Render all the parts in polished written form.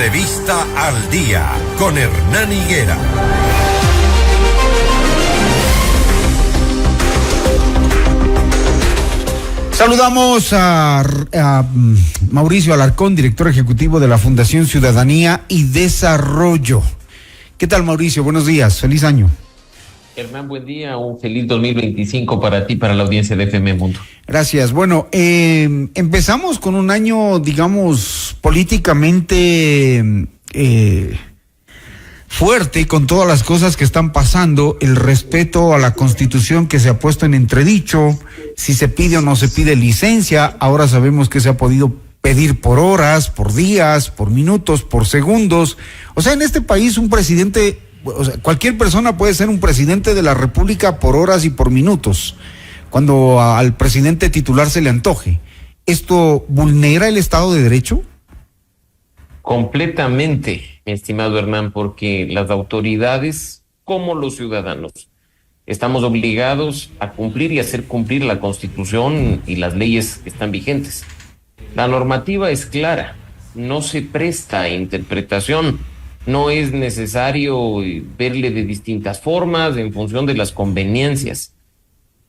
Entrevista al Día con Hernán Higuera. Saludamos a Mauricio Alarcón, director ejecutivo de la Fundación Ciudadanía y Desarrollo. ¿Qué tal, Mauricio? Buenos días, feliz año. Hernán, buen día, un feliz 2025 para ti, para la audiencia de FM Mundo. Gracias. Bueno, empezamos con un año, digamos, políticamente fuerte, con todas las cosas que están pasando, el respeto a la Constitución que se ha puesto en entredicho, si se pide o no se pide licencia. Ahora sabemos que se ha podido pedir por horas, por días, por minutos, por segundos. O sea, en este país un presidente, o sea, cualquier persona puede ser un presidente de la República por horas y por minutos, cuando al presidente titular se le antoje. ¿Esto vulnera el Estado de Derecho? Completamente, mi estimado Hernán, porque las autoridades, como los ciudadanos, estamos obligados a cumplir y hacer cumplir la Constitución y las leyes que están vigentes. La normativa es clara, no se presta a interpretación, no es necesario verle de distintas formas en función de las conveniencias.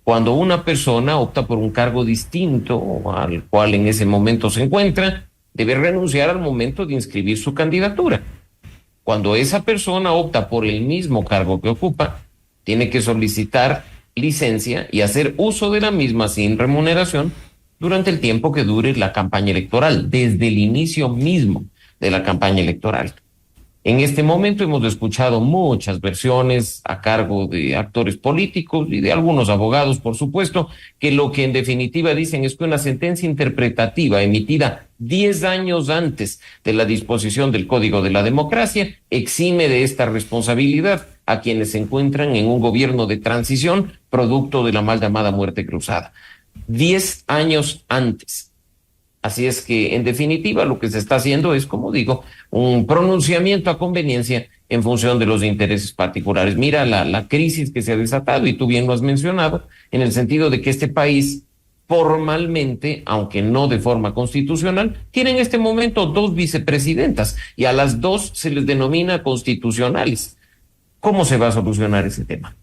Cuando una persona opta por un cargo distinto al cual en ese momento se encuentra, debe renunciar al momento de inscribir su candidatura. Cuando esa persona opta por el mismo cargo que ocupa, tiene que solicitar licencia y hacer uso de la misma sin remuneración durante el tiempo que dure la campaña electoral, desde el inicio mismo de la campaña electoral. En este momento hemos escuchado muchas versiones a cargo de actores políticos y de algunos abogados, por supuesto, que lo que en definitiva dicen es que una sentencia interpretativa emitida 10 años antes de la disposición del Código de la Democracia exime de esta responsabilidad a quienes se encuentran en un gobierno de transición producto de la mal llamada muerte cruzada. 10 años antes. Así es que, en definitiva, lo que se está haciendo es, como digo, un pronunciamiento a conveniencia en función de los intereses particulares. Mira la crisis que se ha desatado, y tú bien lo has mencionado, en el sentido de que este país formalmente, aunque no de forma constitucional, tiene en este momento 2 vicepresidentas, y a las 2 se les denomina constitucionales. ¿Cómo se va a solucionar ese tema?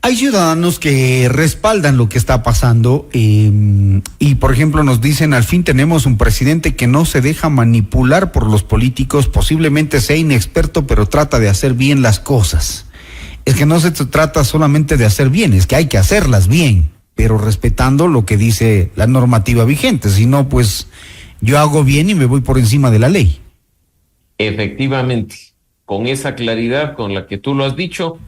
Hay ciudadanos que respaldan lo que está pasando y, por ejemplo, nos dicen: al fin tenemos un presidente que no se deja manipular por los políticos, posiblemente sea inexperto, pero trata de hacer bien las cosas. Es que no se trata solamente de hacer bien, es que hay que hacerlas bien, pero respetando lo que dice la normativa vigente. Si no, pues yo hago bien y me voy por encima de la ley. Efectivamente, con esa claridad con la que tú lo has dicho,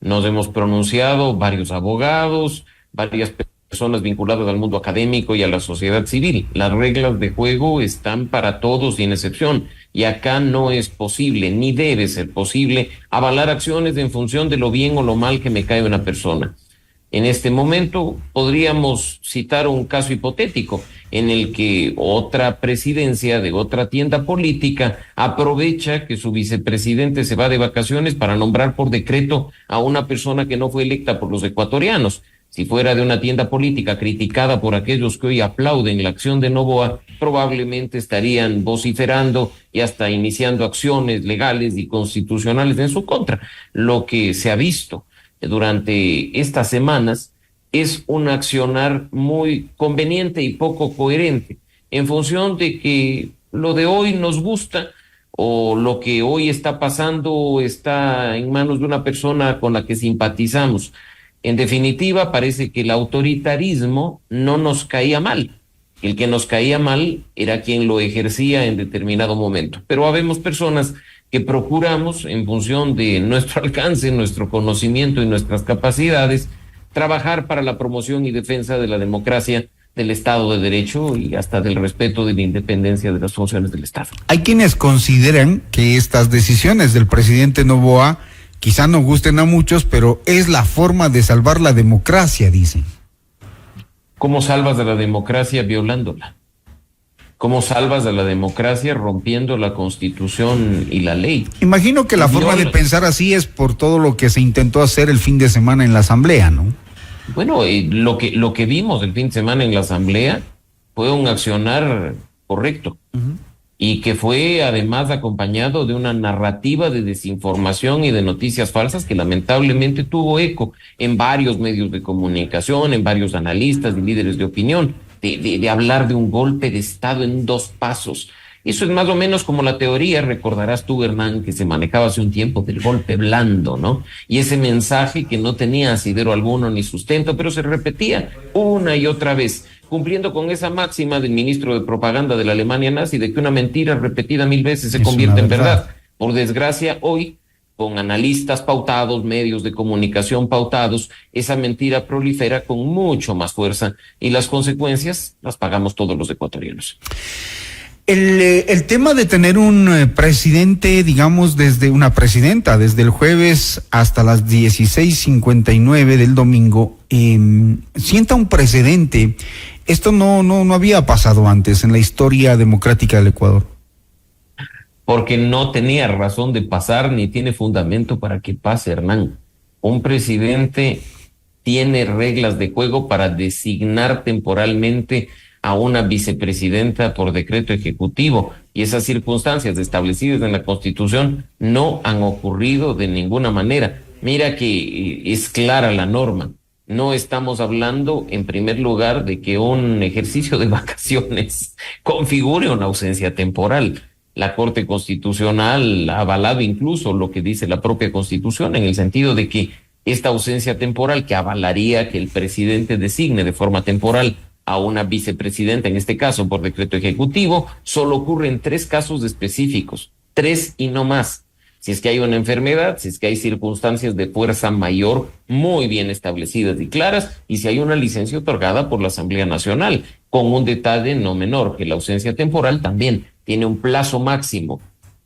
nos hemos pronunciado varios abogados, varias personas vinculadas al mundo académico y a la sociedad civil. Las reglas de juego están para todos sin excepción, y acá no es posible, ni debe ser posible, avalar acciones en función de lo bien o lo mal que me cae una persona. En este momento podríamos citar un caso hipotético en el que otra presidencia de otra tienda política aprovecha que su vicepresidente se va de vacaciones para nombrar por decreto a una persona que no fue electa por los ecuatorianos. Si fuera de una tienda política criticada por aquellos que hoy aplauden la acción de Noboa, probablemente estarían vociferando y hasta iniciando acciones legales y constitucionales en su contra. Lo que se ha visto durante estas semanas es un accionar muy conveniente y poco coherente, en función de que lo de hoy nos gusta, o lo que hoy está pasando está en manos de una persona con la que simpatizamos. En definitiva, parece que el autoritarismo no nos caía mal. El que nos caía mal era quien lo ejercía en determinado momento. Pero habemos personas que procuramos, en función de nuestro alcance, nuestro conocimiento y nuestras capacidades, trabajar para la promoción y defensa de la democracia, del Estado de Derecho y hasta del respeto de la independencia de las funciones del Estado. Hay quienes consideran que estas decisiones del presidente Noboa quizá no gusten a muchos, pero es la forma de salvar la democracia, dicen. ¿Cómo salvas a la democracia violándola? ¿Cómo salvas a la democracia rompiendo la Constitución y la ley? Imagino que la forma de pensar así es por todo lo que se intentó hacer el fin de semana en la Asamblea, ¿no? Bueno, lo que vimos el fin de semana en la Asamblea fue un accionar correcto. y que fue además acompañado de una narrativa de desinformación y de noticias falsas que lamentablemente tuvo eco en varios medios de comunicación, en varios analistas y líderes de opinión, de hablar de un golpe de Estado en 2 pasos. Eso es más o menos como la teoría, recordarás tú, Hernán, que se manejaba hace un tiempo del golpe blando, ¿no? Y ese mensaje que no tenía asidero alguno ni sustento, pero se repetía una y otra vez, cumpliendo con esa máxima del ministro de propaganda de la Alemania nazi, de que una mentira repetida 1000 veces se convierte en verdad. Por desgracia, hoy, con analistas pautados, medios de comunicación pautados, esa mentira prolifera con mucho más fuerza y las consecuencias las pagamos todos los ecuatorianos. El tema de tener un presidente, digamos, desde una presidenta, desde el jueves hasta las 16:59 del domingo, sienta un precedente. Esto no había pasado antes en la historia democrática del Ecuador. Porque no tenía razón de pasar ni tiene fundamento para que pase, Hernán. Un presidente tiene reglas de juego para designar temporalmente a una vicepresidenta por decreto ejecutivo, y esas circunstancias establecidas en la Constitución no han ocurrido de ninguna manera. Mira que es clara la norma. No estamos hablando, en primer lugar, de que un ejercicio de vacaciones configure una ausencia temporal. La Corte Constitucional ha avalado incluso lo que dice la propia Constitución, en el sentido de que esta ausencia temporal, que avalaría que el presidente designe de forma temporal a una vicepresidenta, en este caso por decreto ejecutivo, solo ocurre en 3 casos específicos, 3 y no más. Si es que hay una enfermedad, si es que hay circunstancias de fuerza mayor muy bien establecidas y claras, y si hay una licencia otorgada por la Asamblea Nacional, con un detalle no menor, que la ausencia temporal también tiene un plazo máximo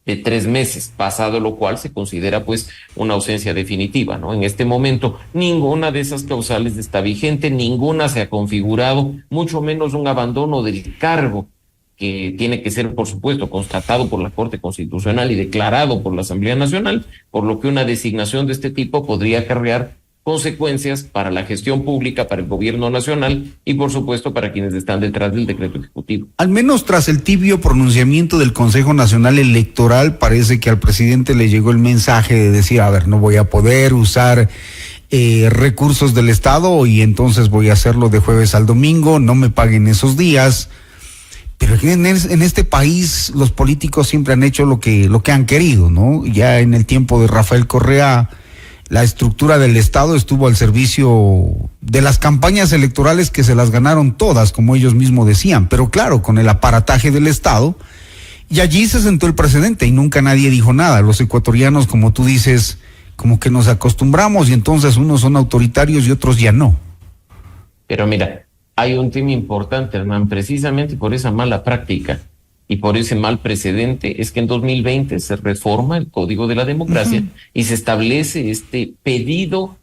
de 3 meses, pasado lo cual se considera pues una ausencia definitiva, ¿no? En este momento ninguna de esas causales está vigente, ninguna se ha configurado, mucho menos un abandono del cargo, que tiene que ser, por supuesto, constatado por la Corte Constitucional y declarado por la Asamblea Nacional, por lo que una designación de este tipo podría acarrear consecuencias para la gestión pública, para el gobierno nacional y, por supuesto, para quienes están detrás del decreto ejecutivo. Al menos tras el tibio pronunciamiento del Consejo Nacional Electoral, parece que al presidente le llegó el mensaje de decir, a ver, no voy a poder usar recursos del Estado y entonces voy a hacerlo de jueves al domingo, no me paguen esos días. Pero en este país los políticos siempre han hecho lo que han querido, ¿no? Ya en el tiempo de Rafael Correa, la estructura del Estado estuvo al servicio de las campañas electorales, que se las ganaron todas, como ellos mismos decían, pero claro, con el aparataje del Estado, y allí se sentó el precedente y nunca nadie dijo nada. Los ecuatorianos, como tú dices, como que nos acostumbramos y entonces unos son autoritarios y otros ya no. Pero mira, hay un tema importante, Hernán, precisamente por esa mala práctica y por ese mal precedente, es que en 2020 se reforma el Código de la Democracia y se establece este pedido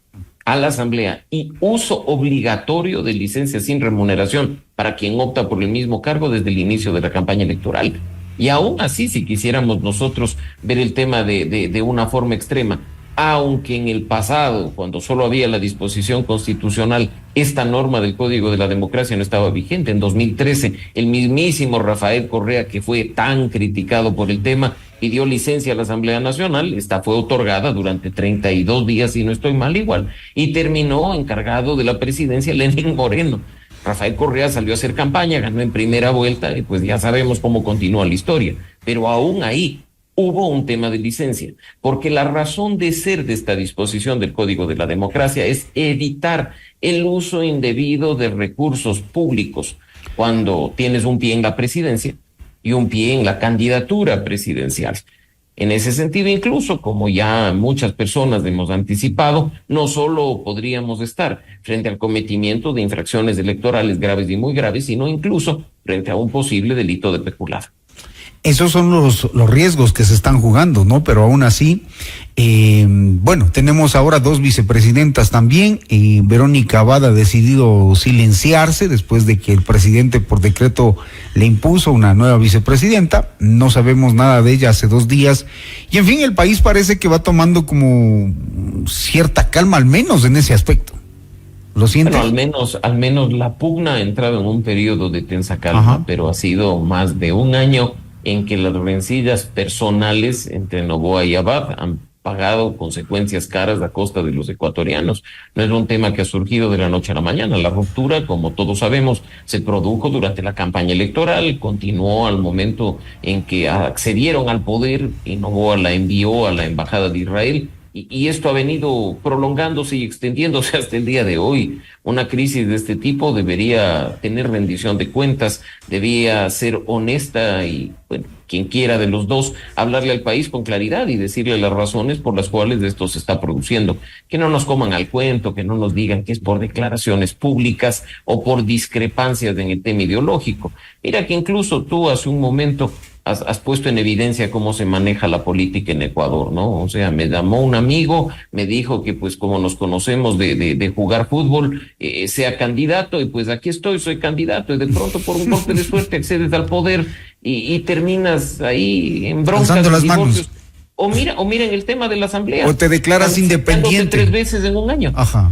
a la Asamblea y uso obligatorio de licencias sin remuneración para quien opta por el mismo cargo desde el inicio de la campaña electoral. Y aún así, si quisiéramos nosotros ver el tema de una forma extrema, aunque en el pasado, cuando solo había la disposición constitucional, esta norma del Código de la Democracia no estaba vigente. En 2013, el mismísimo Rafael Correa, que fue tan criticado por el tema, pidió licencia a la Asamblea Nacional. Esta fue otorgada durante 32 días, si no estoy mal igual, y terminó encargado de la presidencia Lenín Moreno. Rafael Correa salió a hacer campaña, ganó en primera vuelta, y pues ya sabemos cómo continúa la historia. Pero aún ahí hubo un tema de licencia, porque la razón de ser de esta disposición del Código de la Democracia es evitar el uso indebido de recursos públicos cuando tienes un pie en la presidencia y un pie en la candidatura presidencial. En ese sentido, incluso, como ya muchas personas hemos anticipado, no solo podríamos estar frente al cometimiento de infracciones electorales graves y muy graves, sino incluso frente a un posible delito de peculado. Esos son los riesgos que se están jugando, ¿no? Pero aún así, bueno, tenemos ahora 2 vicepresidentas también. Verónica Abad ha decidido silenciarse después de que el presidente por decreto le impuso una nueva vicepresidenta. No sabemos nada de ella hace 2 días. Y en fin, el país parece que va tomando como cierta calma, al menos en ese aspecto. ¿Lo sientes? Bueno, al menos la pugna ha entrado en un periodo de tensa calma, pero ha sido más de un año en que las rencillas personales entre Noboa y Abad han pagado consecuencias caras a costa de los ecuatorianos. No es un tema que ha surgido de la noche a la mañana. La ruptura, como todos sabemos, se produjo durante la campaña electoral, continuó al momento en que accedieron al poder y Noboa la envió a la Embajada de Israel. Y esto ha venido prolongándose y extendiéndose hasta el día de hoy. Una crisis de este tipo debería tener rendición de cuentas, debía ser honesta y, bueno, quien quiera de los dos, hablarle al país con claridad y decirle las razones por las cuales esto se está produciendo. Que no nos coman al cuento, que no nos digan que es por declaraciones públicas o por discrepancias en el tema ideológico. Mira que incluso tú hace un momento has puesto en evidencia cómo se maneja la política en Ecuador, ¿no? O sea, me llamó un amigo, me dijo que pues como nos conocemos de jugar fútbol, sea candidato, y pues aquí estoy, soy candidato, y de pronto por un golpe de suerte accedes al poder y terminas ahí en broncas, alzando las divorcios. manos. O mira en el tema de la asamblea. O te declaras independiente 3 veces en un año. Ajá.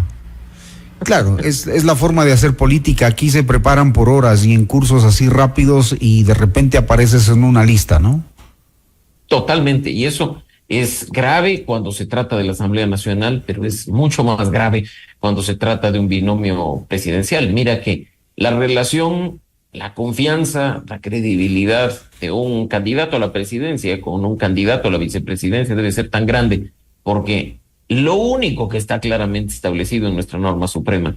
Claro, es la forma de hacer política. Aquí se preparan por horas y en cursos así rápidos y de repente apareces en una lista, ¿no? Totalmente, y eso es grave cuando se trata de la Asamblea Nacional, pero es mucho más grave cuando se trata de un binomio presidencial. Mira que la relación, la confianza, la credibilidad de un candidato a la presidencia con un candidato a la vicepresidencia debe ser tan grande, porque lo único que está claramente establecido en nuestra norma suprema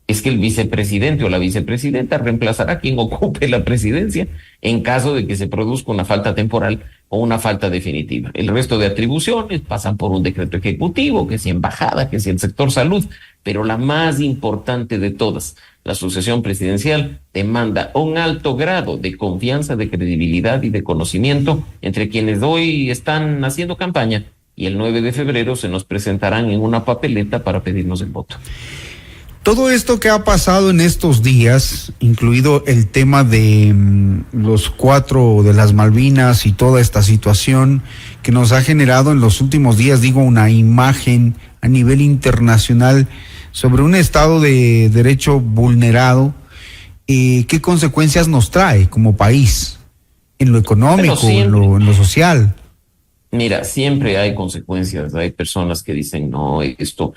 es que el vicepresidente o la vicepresidenta reemplazará a quien ocupe la presidencia en caso de que se produzca una falta temporal o una falta definitiva. El resto de atribuciones pasan por un decreto ejecutivo, que si embajada, que si el sector salud, pero la más importante de todas, la sucesión presidencial, demanda un alto grado de confianza, de credibilidad y de conocimiento entre quienes hoy están haciendo campaña y el 9 de febrero se nos presentarán en una papeleta para pedirnos el voto. Todo esto que ha pasado en estos días, incluido el tema de los 4 de las Malvinas y toda esta situación que nos ha generado en los últimos días, digo, una imagen a nivel internacional sobre un Estado de Derecho vulnerado, ¿qué consecuencias nos trae como país? En lo económico, en lo social. Mira, siempre hay consecuencias, hay personas que dicen, no, esto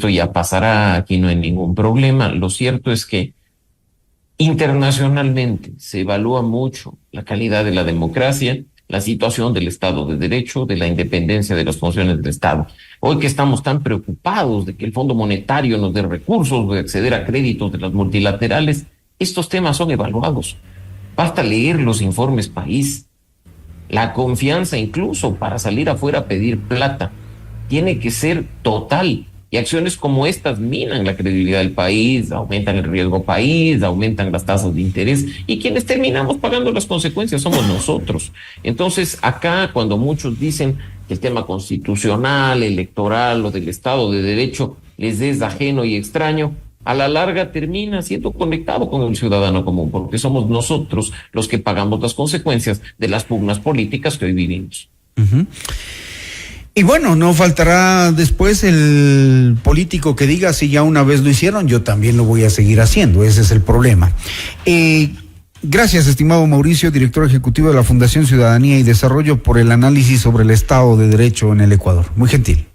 ya pasará, aquí no hay ningún problema. Lo cierto es que internacionalmente se evalúa mucho la calidad de la democracia, la situación del Estado de Derecho, de la independencia de las funciones del Estado. Hoy que estamos tan preocupados de que el Fondo Monetario nos dé recursos, de acceder a créditos de las multilaterales, estos temas son evaluados. Basta leer los informes país. La confianza, incluso para salir afuera a pedir plata, tiene que ser total. Y acciones como estas minan la credibilidad del país, aumentan el riesgo país, aumentan las tasas de interés, y quienes terminamos pagando las consecuencias somos nosotros. Entonces, acá, cuando muchos dicen que el tema constitucional, electoral o del Estado de Derecho les es ajeno y extraño, a la larga termina siendo conectado con el ciudadano común, porque somos nosotros los que pagamos las consecuencias de las pugnas políticas que hoy vivimos. Uh-huh. Y bueno, no faltará después el político que diga, si ya una vez lo hicieron, yo también lo voy a seguir haciendo. Ese es el problema. Gracias, estimado Mauricio, director ejecutivo de la Fundación Ciudadanía y Desarrollo, por el análisis sobre el Estado de Derecho en el Ecuador. Muy gentil.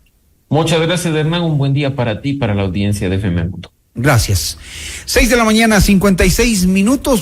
Muchas gracias, Hernán. Un buen día para ti y para la audiencia de FM Mundo. Gracias. 6 de la mañana, 56 minutos.